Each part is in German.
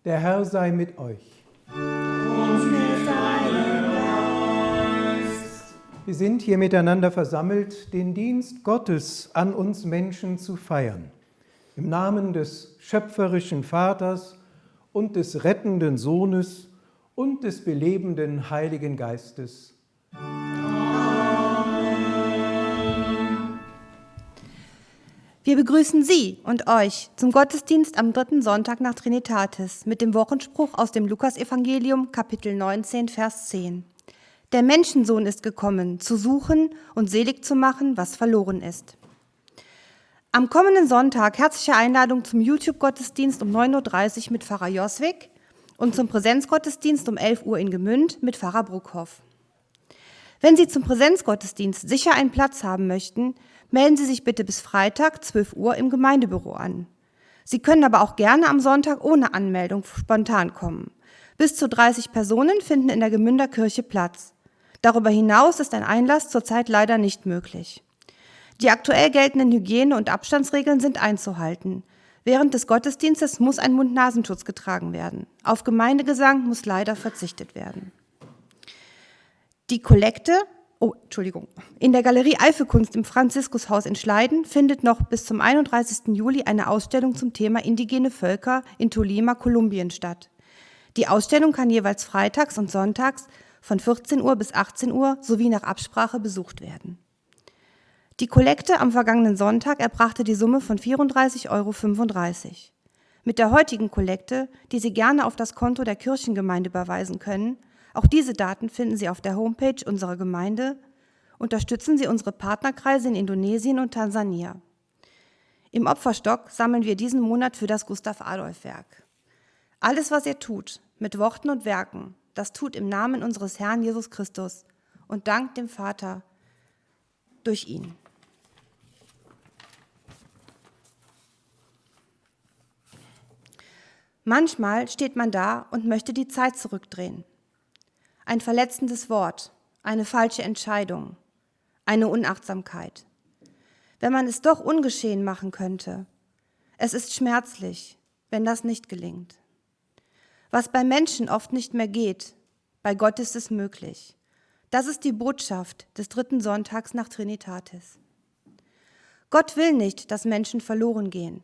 Der Herr sei mit euch. Und mit deinem Geist. Wir sind hier miteinander versammelt, den Dienst Gottes an uns Menschen zu feiern. Im Namen des schöpferischen Vaters und des rettenden Sohnes und des belebenden Heiligen Geistes. Wir begrüßen Sie und euch zum Gottesdienst am 3. Sonntag nach Trinitatis mit dem Wochenspruch aus dem Lukasevangelium, Kapitel 19, Vers 10. Der Menschensohn ist gekommen, zu suchen und selig zu machen, was verloren ist. Am kommenden Sonntag herzliche Einladung zum YouTube-Gottesdienst um 9.30 Uhr mit Pfarrer Joswig und zum Präsenzgottesdienst um 11 Uhr in Gemünd mit Pfarrer Bruckhoff. Wenn Sie zum Präsenzgottesdienst sicher einen Platz haben möchten, melden Sie sich bitte bis Freitag, 12 Uhr, im Gemeindebüro an. Sie können aber auch gerne am Sonntag ohne Anmeldung spontan kommen. Bis zu 30 Personen finden in der Gemünder Kirche Platz. Darüber hinaus ist ein Einlass zurzeit leider nicht möglich. Die aktuell geltenden Hygiene- und Abstandsregeln sind einzuhalten. Während des Gottesdienstes muss ein Mund-Nasenschutz getragen werden. Auf Gemeindegesang muss leider verzichtet werden. Die Kollekte in der Galerie Eiffelkunst im Franziskushaus in Schleiden findet noch bis zum 31. Juli eine Ausstellung zum Thema indigene Völker in Tolima, Kolumbien statt. Die Ausstellung kann jeweils freitags und sonntags von 14 Uhr bis 18 Uhr sowie nach Absprache besucht werden. Die Kollekte am vergangenen Sonntag erbrachte die Summe von 34,35 Euro. Mit der heutigen Kollekte, die Sie gerne auf das Konto der Kirchengemeinde überweisen können, auch diese Daten finden Sie auf der Homepage unserer Gemeinde. Unterstützen Sie unsere Partnerkreise in Indonesien und Tansania. Im Opferstock sammeln wir diesen Monat für das Gustav-Adolf-Werk. Alles, was ihr tut, mit Worten und Werken, das tut im Namen unseres Herrn Jesus Christus und dankt dem Vater durch ihn. Manchmal steht man da und möchte die Zeit zurückdrehen. Ein verletzendes Wort, eine falsche Entscheidung, eine Unachtsamkeit. Wenn man es doch ungeschehen machen könnte. Es ist schmerzlich, wenn das nicht gelingt. Was bei Menschen oft nicht mehr geht, bei Gott ist es möglich. Das ist die Botschaft des 3. Sonntags nach Trinitatis. Gott will nicht, dass Menschen verloren gehen.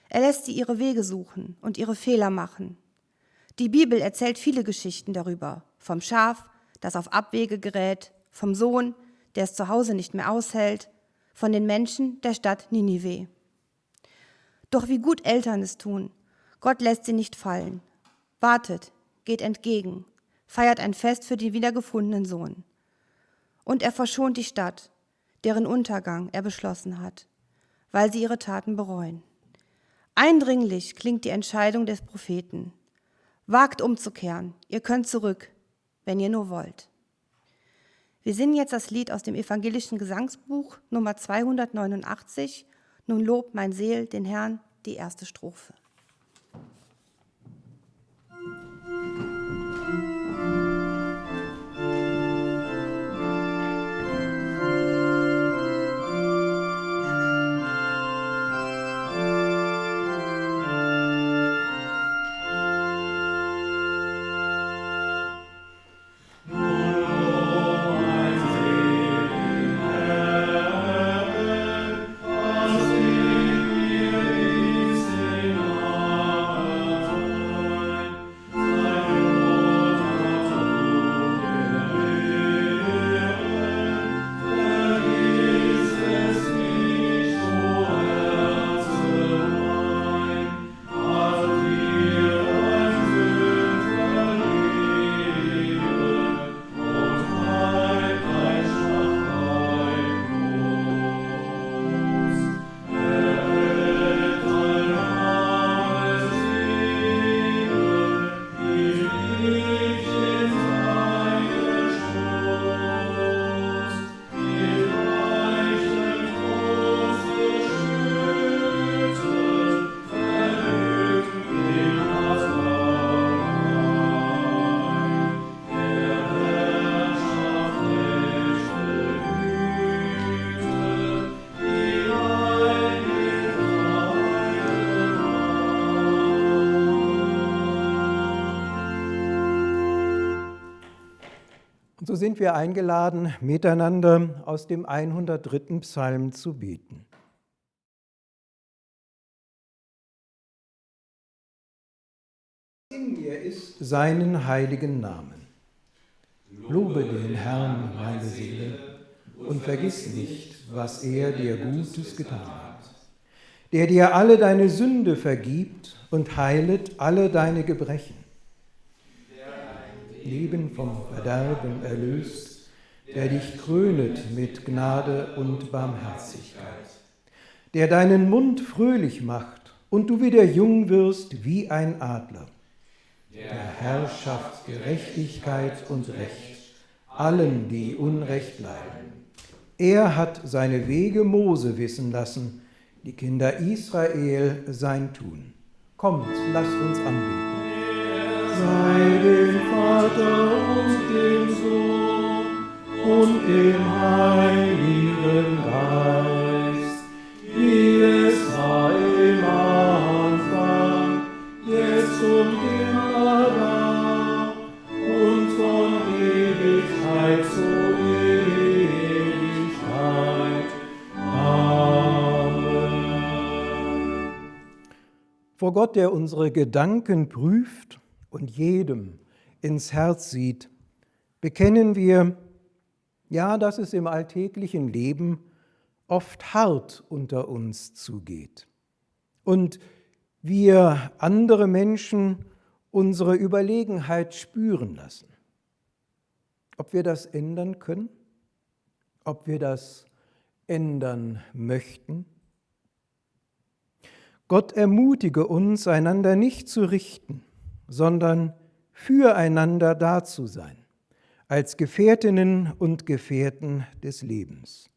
Er lässt sie ihre Wege suchen und ihre Fehler machen. Die Bibel erzählt viele Geschichten darüber. Vom Schaf, das auf Abwege gerät, vom Sohn, der es zu Hause nicht mehr aushält, von den Menschen der Stadt Ninive. Doch wie gut Eltern es tun, Gott lässt sie nicht fallen. Wartet, geht entgegen, feiert ein Fest für den wiedergefundenen Sohn. Und er verschont die Stadt, deren Untergang er beschlossen hat, weil sie ihre Taten bereuen. Eindringlich klingt die Entscheidung des Propheten. Wagt umzukehren, ihr könnt zurück, wenn ihr nur wollt. Wir singen jetzt das Lied aus dem evangelischen Gesangsbuch Nummer 289, Nun lobt mein Seel den Herrn, die erste Strophe. Amen. So sind wir eingeladen, miteinander aus dem 103. Psalm zu beten. In mir ist seinen heiligen Namen. Lobe den Herrn, meine Seele, und vergiss nicht, was er dir Gutes getan hat. Der dir alle deine Sünde vergibt und heilet alle deine Gebrechen. Leben vom Verderben erlöst, der dich krönet mit Gnade und Barmherzigkeit, der deinen Mund fröhlich macht und du wieder jung wirst wie ein Adler, der Herr schafft Gerechtigkeit und Recht allen, die Unrecht leiden. Er hat seine Wege Mose wissen lassen, die Kinder Israel sein Tun. Kommt, lasst uns anbeten. Sei dem Vater und dem Sohn und dem Heiligen Geist, wie es war im Anfang, jetzt und immer und von Ewigkeit zu Ewigkeit. Amen. Vor Gott, der unsere Gedanken prüft und jedem ins Herz sieht, bekennen wir, ja, dass es im alltäglichen Leben oft hart unter uns zugeht und wir andere Menschen unsere Überlegenheit spüren lassen. Ob wir das ändern können? Ob wir das ändern möchten? Gott ermutige uns, einander nicht zu richten, sondern füreinander da zu sein, als Gefährtinnen und Gefährten des Lebens.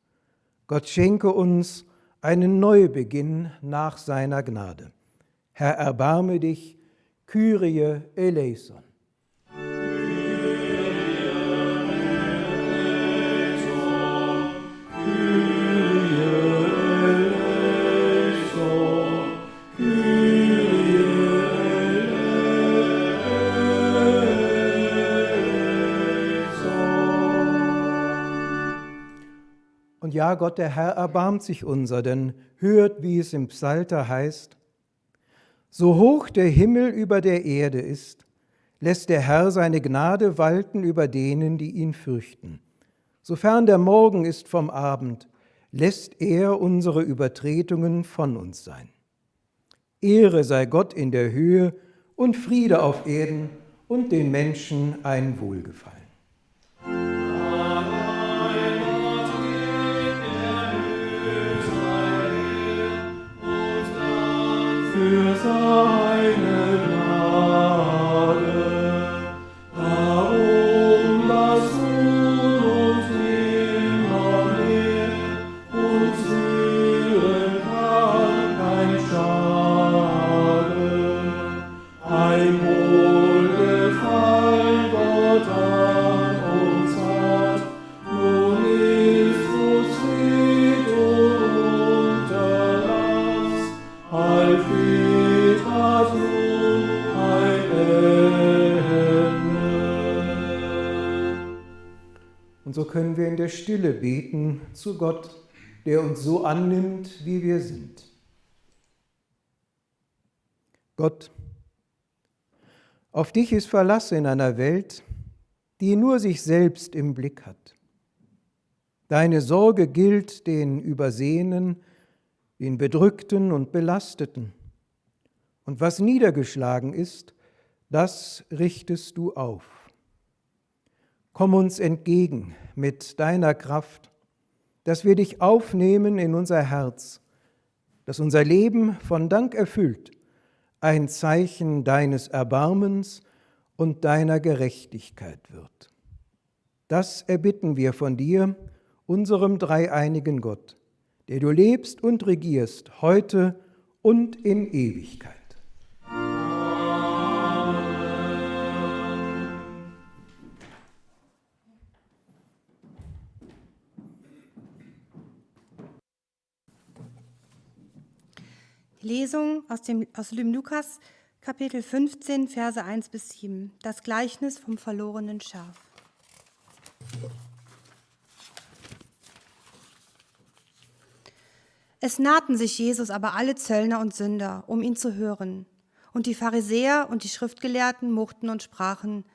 Gott schenke uns einen Neubeginn nach seiner Gnade. Herr, erbarme dich, Kyrie eleison. Und ja, Gott, der Herr, erbarmt sich unser, denn hört, wie es im Psalter heißt: So hoch der Himmel über der Erde ist, lässt der Herr seine Gnade walten über denen, die ihn fürchten. Sofern der Morgen ist vom Abend, lässt er unsere Übertretungen von uns sein. Ehre sei Gott in der Höhe und Friede auf Erden und den Menschen ein Wohlgefallen. Für seine Gnade, darum lass uns immer mehr uns rühren kann kein Schaden. Ein Wohlgefallen Gott an uns hat, nun ist so Fried und Unterlass, allfried hat nun ein Ende. Und so können wir in der Stille beten zu Gott, der uns so annimmt, wie wir sind. Gott, auf dich ist Verlass in einer Welt, die nur sich selbst im Blick hat. Deine Sorge gilt den Übersehenen, den Bedrückten und Belasteten. Und was niedergeschlagen ist, das richtest du auf. Komm uns entgegen mit deiner Kraft, dass wir dich aufnehmen in unser Herz, dass unser Leben von Dank erfüllt, ein Zeichen deines Erbarmens und deiner Gerechtigkeit wird. Das erbitten wir von dir, unserem dreieinigen Gott, der du lebst und regierst, heute und in Ewigkeit. Lesung aus dem Lukas, Kapitel 15, Verse 1 bis 7. Das Gleichnis vom verlorenen Schaf. Es nahten sich Jesus aber alle Zöllner und Sünder, um ihn zu hören. Und die Pharisäer und die Schriftgelehrten murrten und sprachen: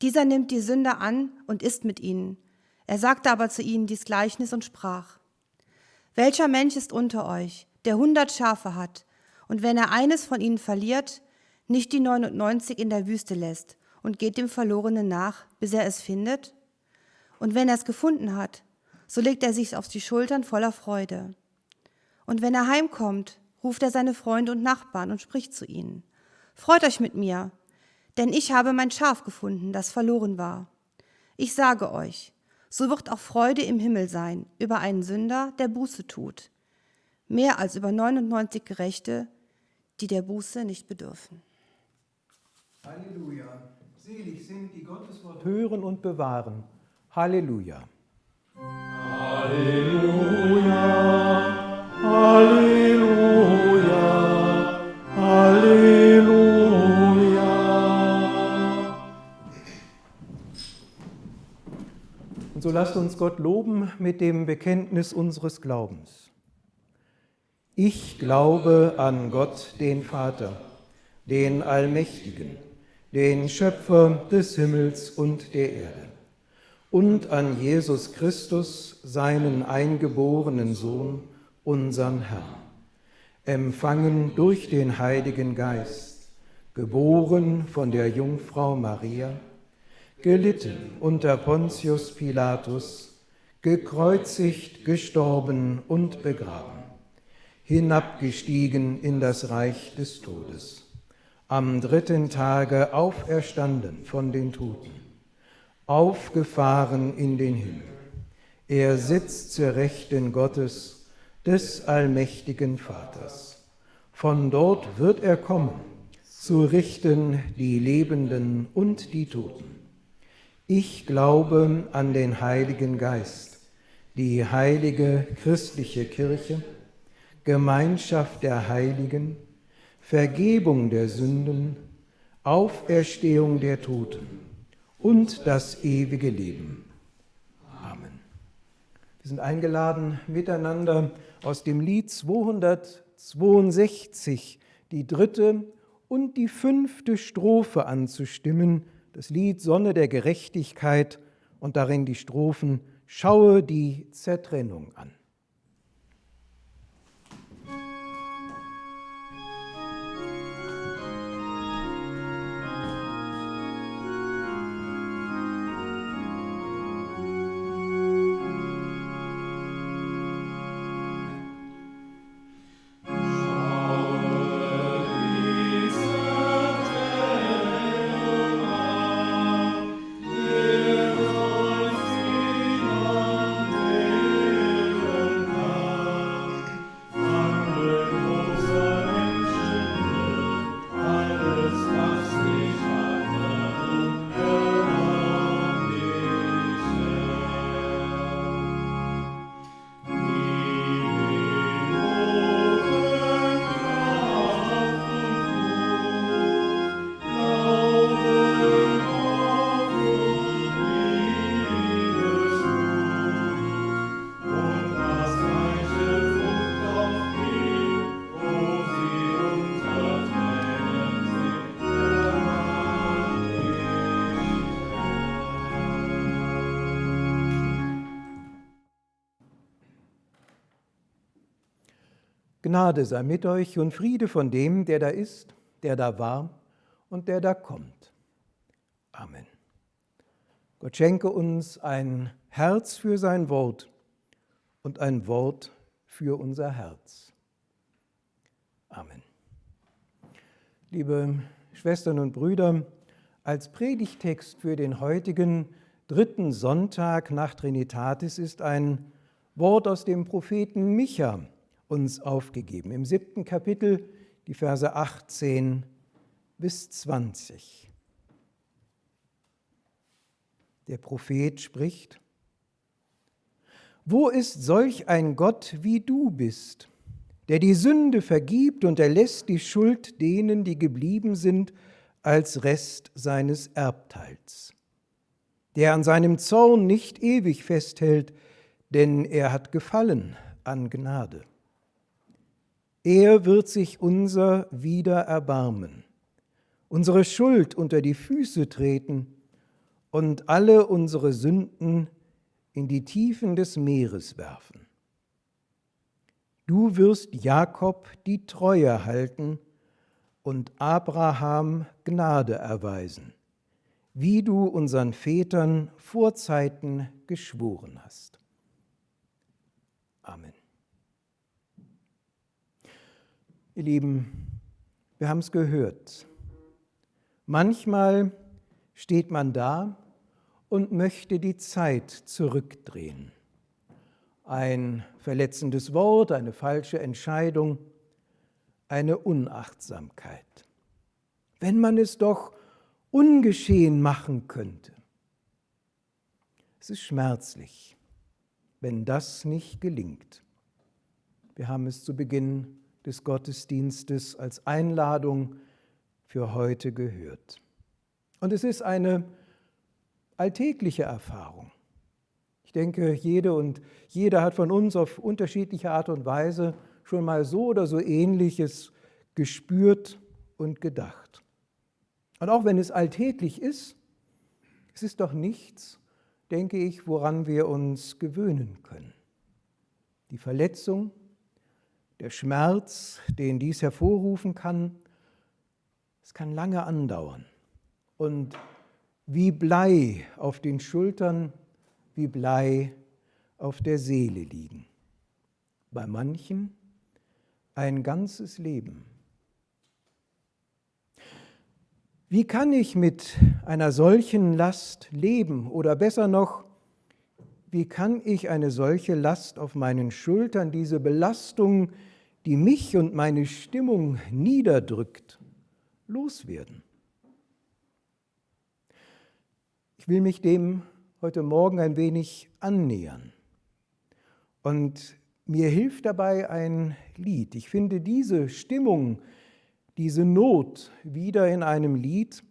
Dieser nimmt die Sünder an und isst mit ihnen. Er sagte aber zu ihnen dies Gleichnis und sprach: Welcher Mensch ist unter euch, der 100 Schafe hat, und wenn er eines von ihnen verliert, nicht die 99 in der Wüste lässt und geht dem Verlorenen nach, bis er es findet? Und wenn er es gefunden hat, so legt er sich auf die Schultern voller Freude. Und wenn er heimkommt, ruft er seine Freunde und Nachbarn und spricht zu ihnen: Freut euch mit mir, denn ich habe mein Schaf gefunden, das verloren war. Ich sage euch, so wird auch Freude im Himmel sein über einen Sünder, der Buße tut, mehr als über 99 Gerechte, die der Buße nicht bedürfen. Halleluja. Selig sind, die Gottes Wort hören und bewahren. Halleluja. Halleluja. Halleluja, Halleluja. Und so lasst uns Gott loben mit dem Bekenntnis unseres Glaubens. Ich glaube an Gott, den Vater, den Allmächtigen, den Schöpfer des Himmels und der Erde, und an Jesus Christus, seinen eingeborenen Sohn, unseren Herrn, empfangen durch den Heiligen Geist, geboren von der Jungfrau Maria, gelitten unter Pontius Pilatus, gekreuzigt, gestorben und begraben, hinabgestiegen in das Reich des Todes, am 3. Tage auferstanden von den Toten, aufgefahren in den Himmel. Er sitzt zur Rechten Gottes, des allmächtigen Vaters. Von dort wird er kommen, zu richten die Lebenden und die Toten. Ich glaube an den Heiligen Geist, die heilige christliche Kirche, Gemeinschaft der Heiligen, Vergebung der Sünden, Auferstehung der Toten und das ewige Leben. Amen. Wir sind eingeladen, miteinander aus dem Lied 262 die 3. und die 5. Strophe anzustimmen, das Lied Sonne der Gerechtigkeit und darin die Strophen Schaue die Zertrennung an. Gnade sei mit euch und Friede von dem, der da ist, der da war und der da kommt. Amen. Gott schenke uns ein Herz für sein Wort und ein Wort für unser Herz. Amen. Liebe Schwestern und Brüder, als Predigtext für den heutigen 3. Sonntag nach Trinitatis ist ein Wort aus dem Propheten Micha uns aufgegeben. Im 7. Kapitel, die Verse 18 bis 20. Der Prophet spricht: Wo ist solch ein Gott, wie du bist, der die Sünde vergibt und erlässt die Schuld denen, die geblieben sind, als Rest seines Erbteils, der an seinem Zorn nicht ewig festhält, denn er hat Gefallen an Gnade. Er wird sich unser wieder erbarmen, unsere Schuld unter die Füße treten und alle unsere Sünden in die Tiefen des Meeres werfen. Du wirst Jakob die Treue halten und Abraham Gnade erweisen, wie du unseren Vätern vor Zeiten geschworen hast. Amen. Ihr Lieben, wir haben es gehört. Manchmal steht man da und möchte die Zeit zurückdrehen. Ein verletzendes Wort, eine falsche Entscheidung, eine Unachtsamkeit. Wenn man es doch ungeschehen machen könnte. Es ist schmerzlich, wenn das nicht gelingt. Wir haben es zu Beginn des Gottesdienstes als Einladung für heute gehört. Und es ist eine alltägliche Erfahrung. Ich denke, jede und jeder hat von uns auf unterschiedliche Art und Weise schon mal so oder so Ähnliches gespürt und gedacht. Und auch wenn es alltäglich ist, es ist doch nichts, denke ich, woran wir uns gewöhnen können. Die Verletzung, der Schmerz, den dies hervorrufen kann, es kann lange andauern und wie Blei auf den Schultern, wie Blei auf der Seele liegen. Bei manchen ein ganzes Leben. Wie kann ich mit einer solchen Last leben? Oder besser noch, wie kann ich eine solche Last auf meinen Schultern, diese Belastung, die mich und meine Stimmung niederdrückt, loswerden? Ich will mich dem heute Morgen ein wenig annähern. Und mir hilft dabei ein Lied. Ich finde diese Stimmung, diese Not wieder in einem Lied,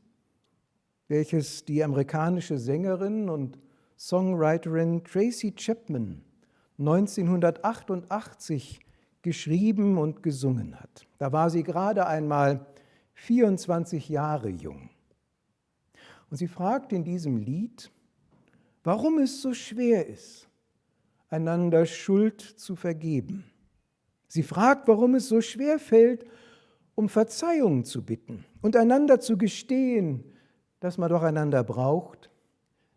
welches die amerikanische Sängerin und Songwriterin Tracy Chapman 1988 geschrieben und gesungen hat. Da war sie gerade einmal 24 Jahre jung. Und sie fragt in diesem Lied, warum es so schwer ist, einander Schuld zu vergeben. Sie fragt, warum es so schwer fällt, um Verzeihung zu bitten und einander zu gestehen, dass man doch einander braucht,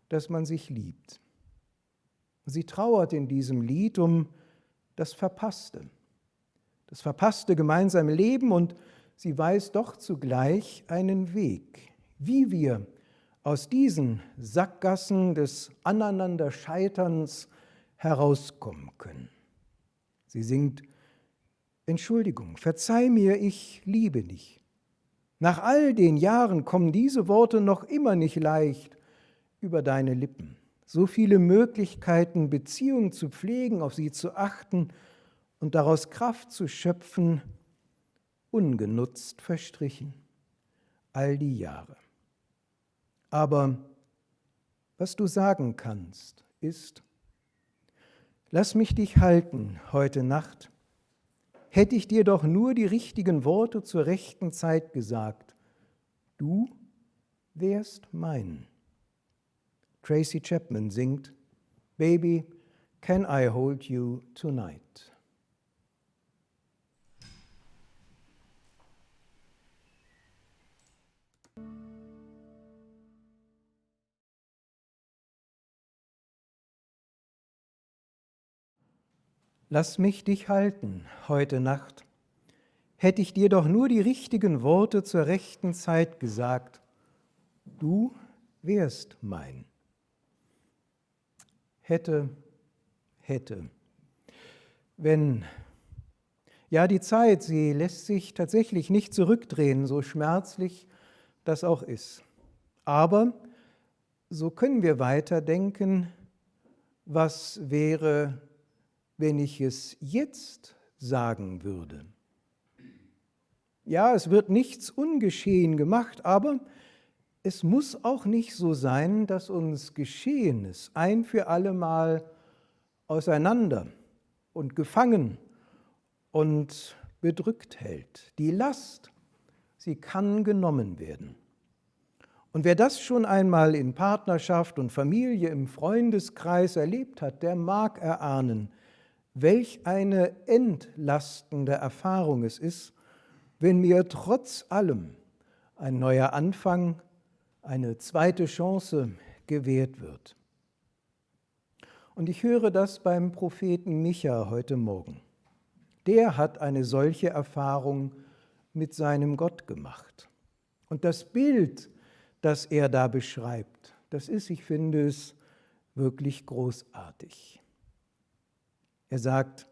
dass man sich liebt. Sie trauert in diesem Lied um das verpasste gemeinsame Leben, und sie weiß doch zugleich einen Weg, wie wir aus diesen Sackgassen des Aneinanderscheiterns herauskommen können. Sie singt: Entschuldigung, verzeih mir, ich liebe dich. Nach all den Jahren kommen diese Worte noch immer nicht leicht über deine Lippen. So viele Möglichkeiten, Beziehungen zu pflegen, auf sie zu achten und daraus Kraft zu schöpfen, ungenutzt verstrichen, all die Jahre. Aber was du sagen kannst, ist: Lass mich dich halten heute Nacht. Hätte ich dir doch nur die richtigen Worte zur rechten Zeit gesagt, du wärst mein. Tracy Chapman singt: Baby, can I hold you tonight? Lass mich dich halten heute Nacht. Hätte ich dir doch nur die richtigen Worte zur rechten Zeit gesagt, du wärst mein. Hätte. Wenn. Ja, die Zeit, sie lässt sich tatsächlich nicht zurückdrehen, so schmerzlich das auch ist. Aber so können wir weiterdenken, was wäre, wenn ich es jetzt sagen würde. Ja, es wird nichts ungeschehen gemacht, aber es muss auch nicht so sein, dass uns Geschehenes ein für allemal auseinander und gefangen und bedrückt hält. Die Last, sie kann genommen werden. Und wer das schon einmal in Partnerschaft und Familie, im Freundeskreis erlebt hat, der mag erahnen, welch eine entlastende Erfahrung es ist, wenn mir trotz allem ein neuer Anfang, eine zweite Chance gewährt wird. Und ich höre das beim Propheten Micha heute Morgen. Der hat eine solche Erfahrung mit seinem Gott gemacht. Und das Bild, das er da beschreibt, das ist, ich finde es, wirklich großartig. Er sagt,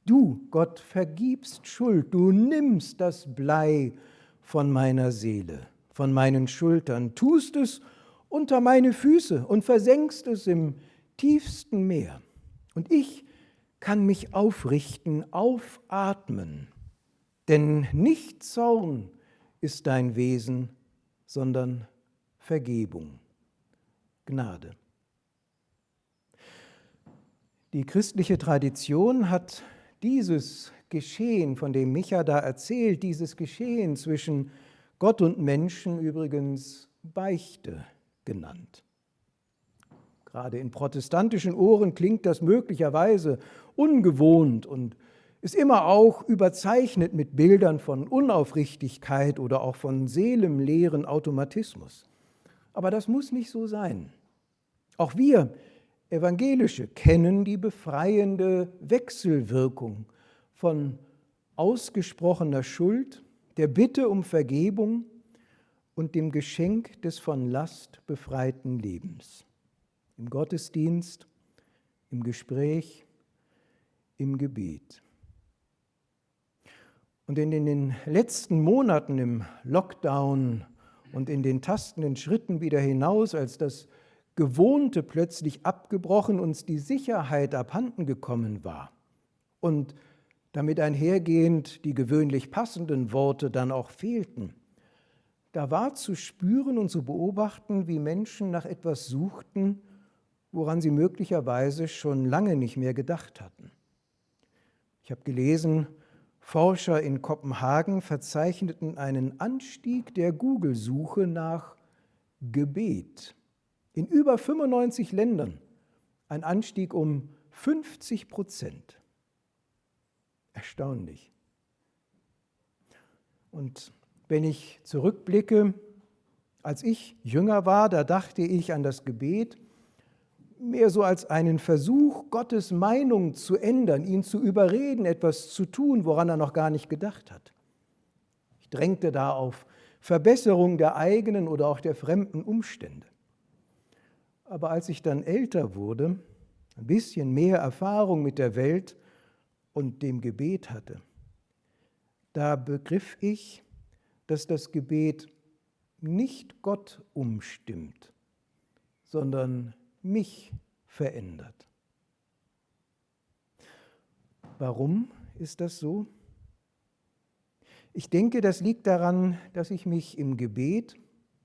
du, Gott, vergibst Schuld, du nimmst das Blei von meiner Seele, von meinen Schultern, tust es unter meine Füße und versenkst es im tiefsten Meer. Und ich kann mich aufrichten, aufatmen, denn nicht Zorn ist dein Wesen, sondern Vergebung, Gnade. Die christliche Tradition hat dieses Geschehen, von dem Micha da erzählt, dieses Geschehen zwischen Gott und Menschen übrigens Beichte genannt. Gerade in protestantischen Ohren klingt das möglicherweise ungewohnt und ist immer auch überzeichnet mit Bildern von Unaufrichtigkeit oder auch von seelenleeren Automatismus. Aber das muss nicht so sein. Auch wir Evangelische kennen die befreiende Wechselwirkung von ausgesprochener Schuld, der Bitte um Vergebung und dem Geschenk des von Last befreiten Lebens. Im Gottesdienst, im Gespräch, im Gebet. Und in den letzten Monaten im Lockdown und in den tastenden Schritten wieder hinaus, als das Gewohnte plötzlich abgebrochen, uns die Sicherheit abhanden gekommen war und damit einhergehend die gewöhnlich passenden Worte dann auch fehlten, da war zu spüren und zu beobachten, wie Menschen nach etwas suchten, woran sie möglicherweise schon lange nicht mehr gedacht hatten. Ich habe gelesen, Forscher in Kopenhagen verzeichneten einen Anstieg der Google-Suche nach Gebet. In über 95 Ländern ein Anstieg um 50%. Erstaunlich. Und wenn ich zurückblicke, als ich jünger war, da dachte ich an das Gebet mehr so als einen Versuch, Gottes Meinung zu ändern, ihn zu überreden, etwas zu tun, woran er noch gar nicht gedacht hat. Ich drängte da auf Verbesserung der eigenen oder auch der fremden Umstände. Aber als ich dann älter wurde, ein bisschen mehr Erfahrung mit der Welt und dem Gebet hatte, da begriff ich, dass das Gebet nicht Gott umstimmt, sondern mich verändert. Warum ist das so? Ich denke, das liegt daran, dass ich mich im Gebet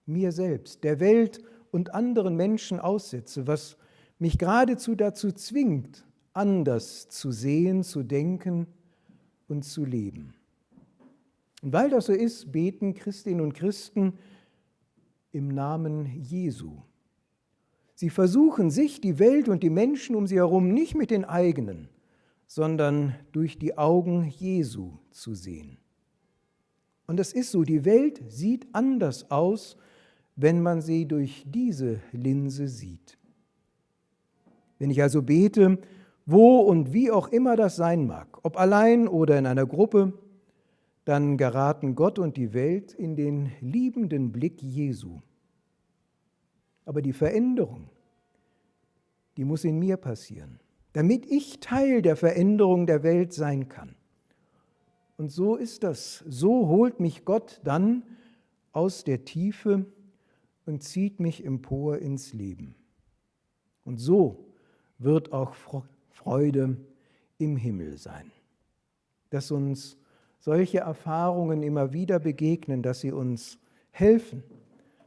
mir selbst, der Welt und anderen Menschen aussetze, was mich geradezu dazu zwingt, anders zu sehen, zu denken und zu leben. Und weil das so ist, beten Christinnen und Christen im Namen Jesu. Sie versuchen sich, die Welt und die Menschen um sie herum nicht mit den eigenen, sondern durch die Augen Jesu zu sehen. Und es ist so, die Welt sieht anders aus, wenn man sie durch diese Linse sieht. Wenn ich also bete, wo und wie auch immer das sein mag, ob allein oder in einer Gruppe, dann geraten Gott und die Welt in den liebenden Blick Jesu. Aber die Veränderung, die muss in mir passieren, damit ich Teil der Veränderung der Welt sein kann. Und so ist das. So holt mich Gott dann aus der Tiefe und zieht mich empor ins Leben. Und so wird auch Freude im Himmel sein. Dass uns solche Erfahrungen immer wieder begegnen, dass sie uns helfen,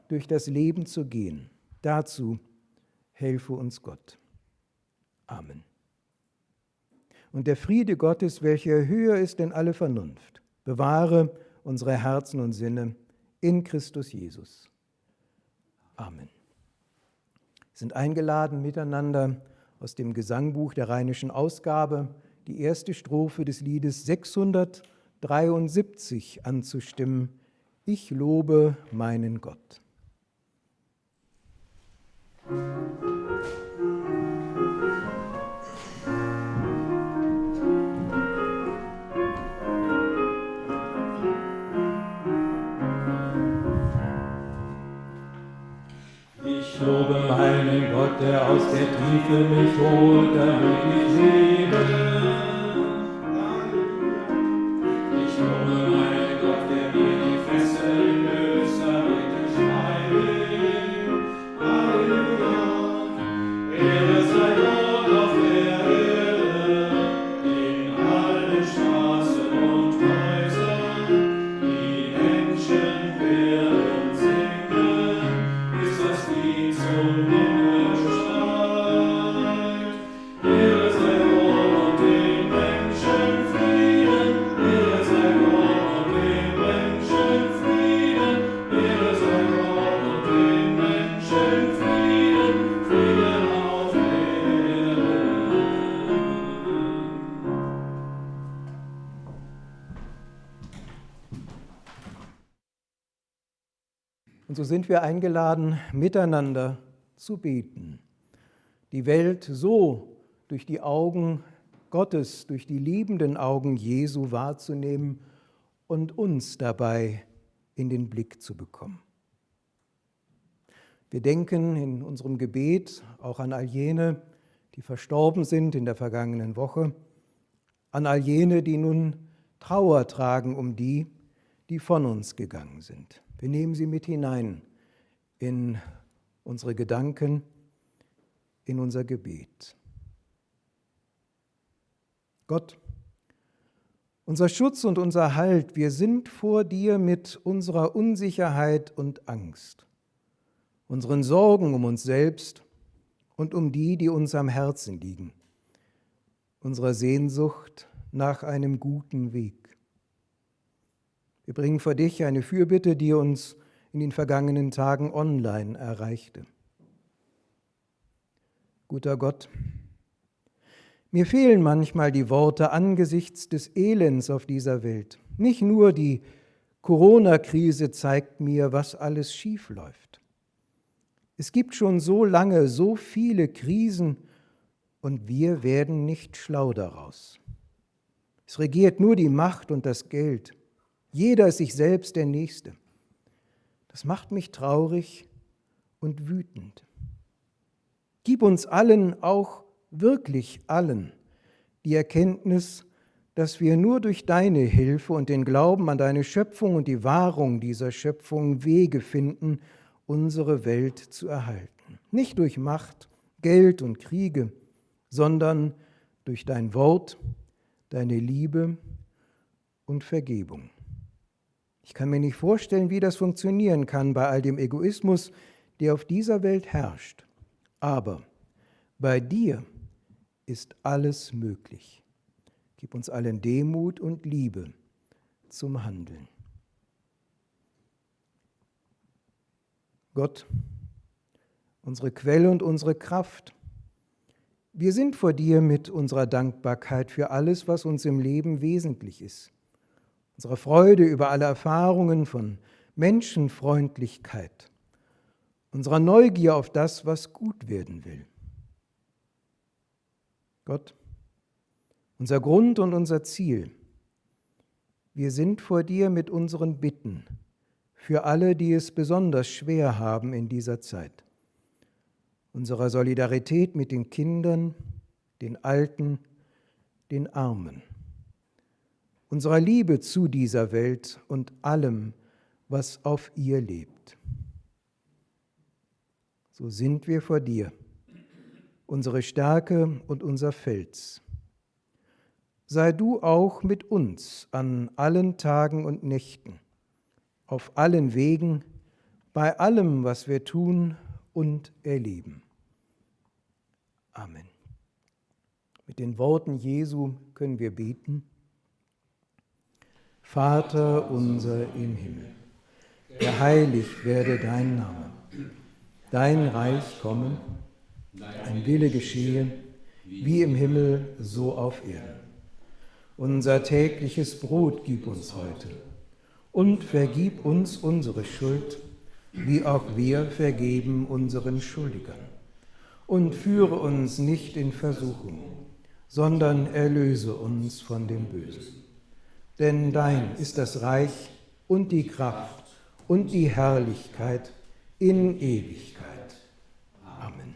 durch das Leben zu gehen. Dazu helfe uns Gott. Amen. Und der Friede Gottes, welcher höher ist denn alle Vernunft, bewahre unsere Herzen und Sinne in Christus Jesus. Amen. Wir sind eingeladen, miteinander aus dem Gesangbuch der Rheinischen Ausgabe die erste Strophe des Liedes 673 anzustimmen. Ich lobe meinen Gott. Ich lobe meinen Gott, der aus der Tiefe mich holt, damit ich lebe. Ich lobe meinen Gott, der mir die Fesseln löst, damit ich frei bin. Halleluja. Ehre sei Gott auf der Erde, in allen Straßen und Häusern. Die Menschen werden singen, bis das Lied zum Himmel steigt. Ehre sei Gott und den Menschen Frieden, Ehre sei Gott und den Menschen Frieden, Ehre sei Gott und den Menschen Frieden, Frieden auf Erden. Und so sind wir eingeladen, miteinander zu beten, die Welt so durch die Augen Gottes, durch die liebenden Augen Jesu wahrzunehmen und uns dabei in den Blick zu bekommen. Wir denken in unserem Gebet auch an all jene, die verstorben sind in der vergangenen Woche, an all jene, die nun Trauer tragen um die, die von uns gegangen sind. Wir nehmen sie mit hinein in unsere Gedanken, in unser Gebet. Gott, unser Schutz und unser Halt, wir sind vor dir mit unserer Unsicherheit und Angst, unseren Sorgen um uns selbst und um die, die uns am Herzen liegen, unserer Sehnsucht nach einem guten Weg. Wir bringen vor dich eine Fürbitte, die uns in den vergangenen Tagen online erreichte. Guter Gott, mir fehlen manchmal die Worte angesichts des Elends auf dieser Welt. Nicht nur die Corona-Krise zeigt mir, was alles schief läuft. Es gibt schon so lange so viele Krisen und wir werden nicht schlau daraus. Es regiert nur die Macht und das Geld. Jeder ist sich selbst der Nächste. Das macht mich traurig und wütend. Gib uns allen, auch wirklich allen, die Erkenntnis, dass wir nur durch deine Hilfe und den Glauben an deine Schöpfung und die Wahrung dieser Schöpfung Wege finden, unsere Welt zu erhalten. Nicht durch Macht, Geld und Kriege, sondern durch dein Wort, deine Liebe und Vergebung. Ich kann mir nicht vorstellen, wie das funktionieren kann bei all dem Egoismus, der auf dieser Welt herrscht. Aber bei dir ist alles möglich. Gib uns allen Demut und Liebe zum Handeln. Gott, unsere Quelle und unsere Kraft, wir sind vor dir mit unserer Dankbarkeit für alles, was uns im Leben wesentlich ist. Unsere Freude über alle Erfahrungen von Menschenfreundlichkeit, unserer Neugier auf das, was gut werden will. Gott, unser Grund und unser Ziel, wir sind vor dir mit unseren Bitten für alle, die es besonders schwer haben in dieser Zeit, unserer Solidarität mit den Kindern, den Alten, den Armen, unserer Liebe zu dieser Welt und allem, was auf ihr lebt. So sind wir vor dir, unsere Stärke und unser Fels. Sei du auch mit uns an allen Tagen und Nächten, auf allen Wegen, bei allem, was wir tun und erleben. Amen. Mit den Worten Jesu können wir beten. Vater unser im Himmel, geheiligt werde dein Name. Dein Reich komme, dein Wille geschehe, wie im Himmel, so auf Erden. Unser tägliches Brot gib uns heute und vergib uns unsere Schuld, wie auch wir vergeben unseren Schuldigern. Und führe uns nicht in Versuchung, sondern erlöse uns von dem Bösen. Denn dein ist das Reich und die Kraft und die Herrlichkeit in Ewigkeit. Amen.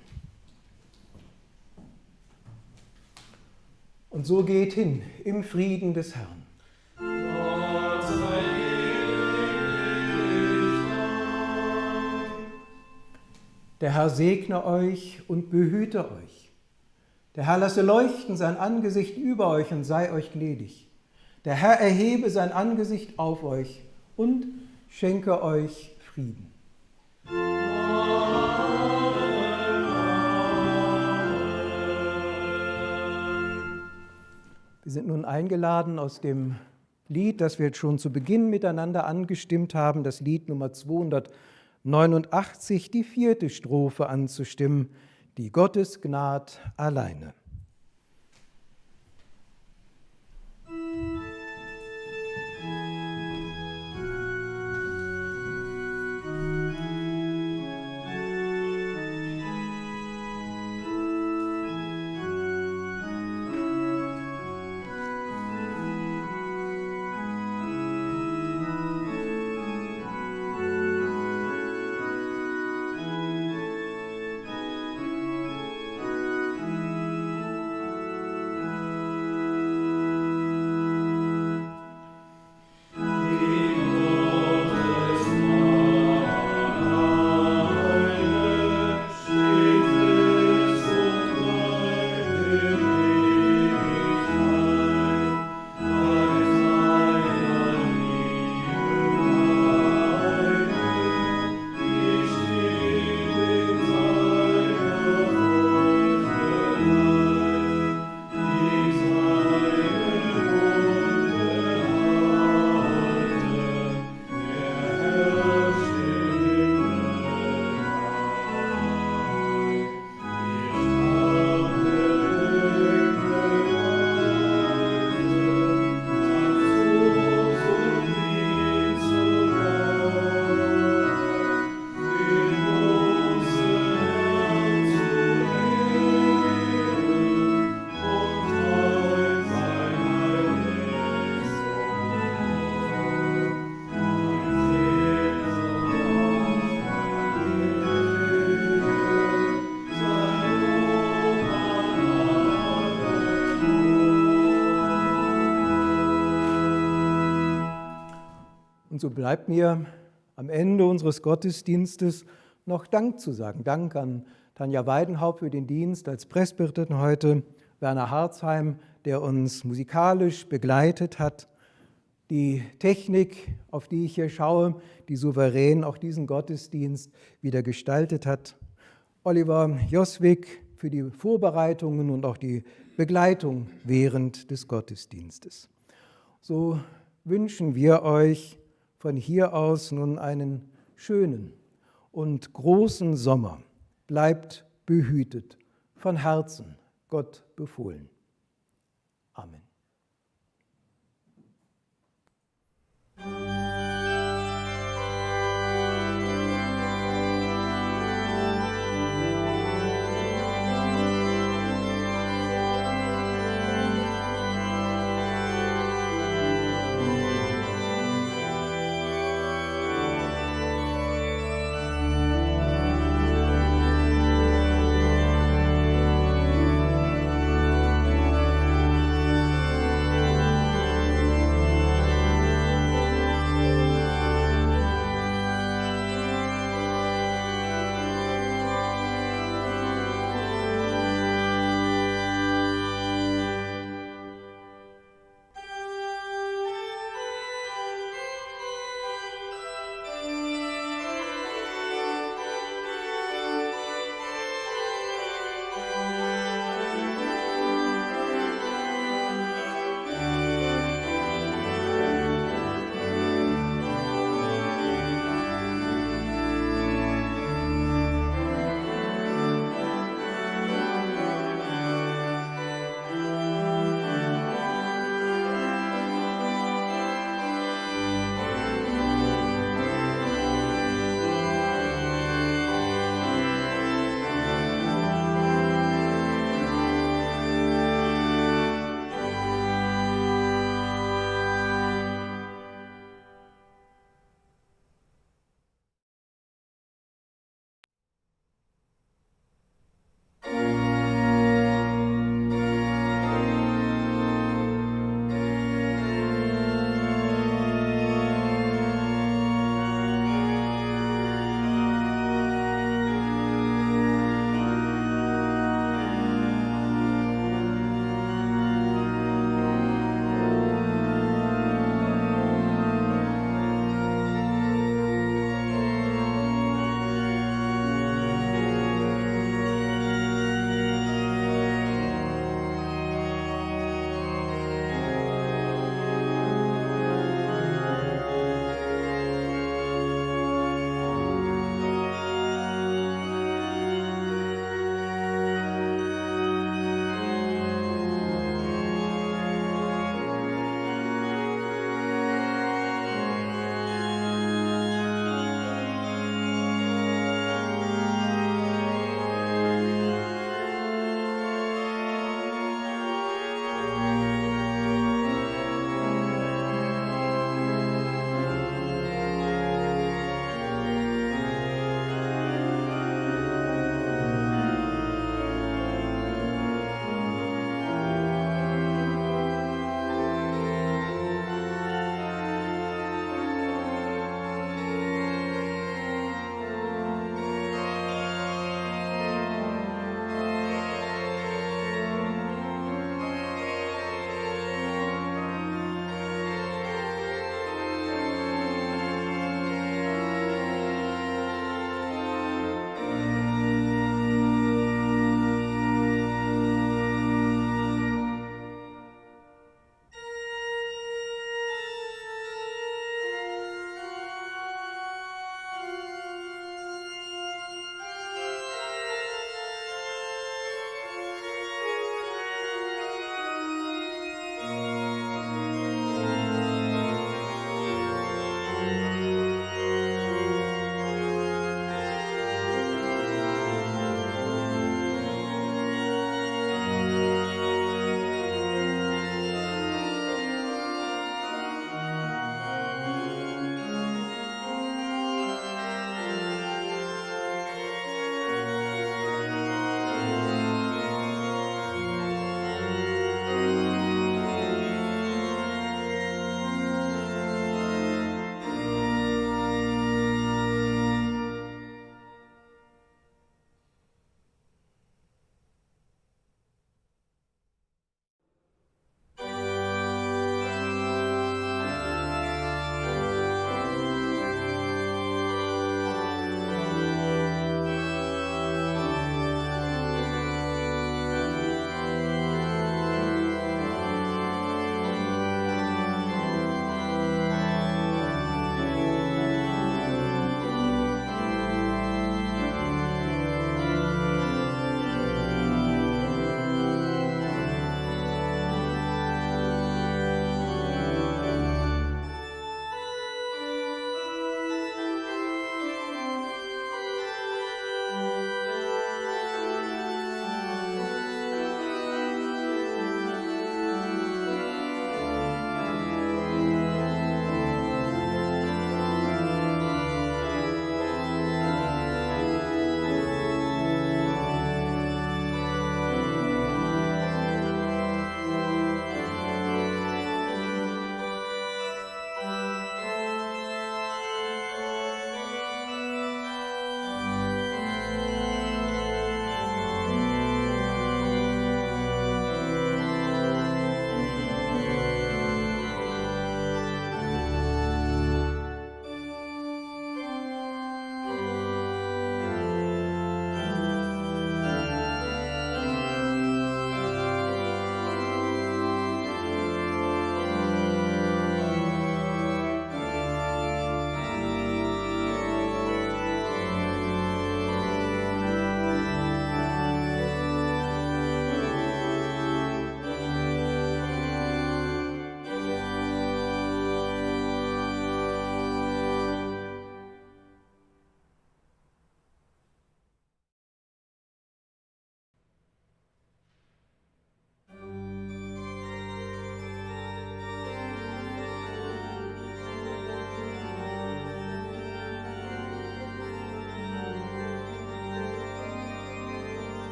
Und so geht hin im Frieden des Herrn. Gott sei ewig Dank. Der Herr segne euch und behüte euch. Der Herr lasse leuchten sein Angesicht über euch und sei euch gnädig. Der Herr erhebe sein Angesicht auf euch und schenke euch Frieden. Wir sind nun eingeladen, aus dem Lied, das wir jetzt schon zu Beginn miteinander angestimmt haben, das Lied Nummer 289, die 4. Strophe anzustimmen, die Gottesgnad alleine. Und so bleibt mir am Ende unseres Gottesdienstes noch Dank zu sagen. Dank an Tanja Weidenhaupt für den Dienst als Presbyterin heute, Werner Harzheim, der uns musikalisch begleitet hat, die Technik, auf die ich hier schaue, die souverän auch diesen Gottesdienst wieder gestaltet hat, Oliver Joswig für die Vorbereitungen und auch die Begleitung während des Gottesdienstes. So wünschen wir euch von hier aus nun einen schönen und großen Sommer. Bleibt behütet, von Herzen Gott befohlen. Amen.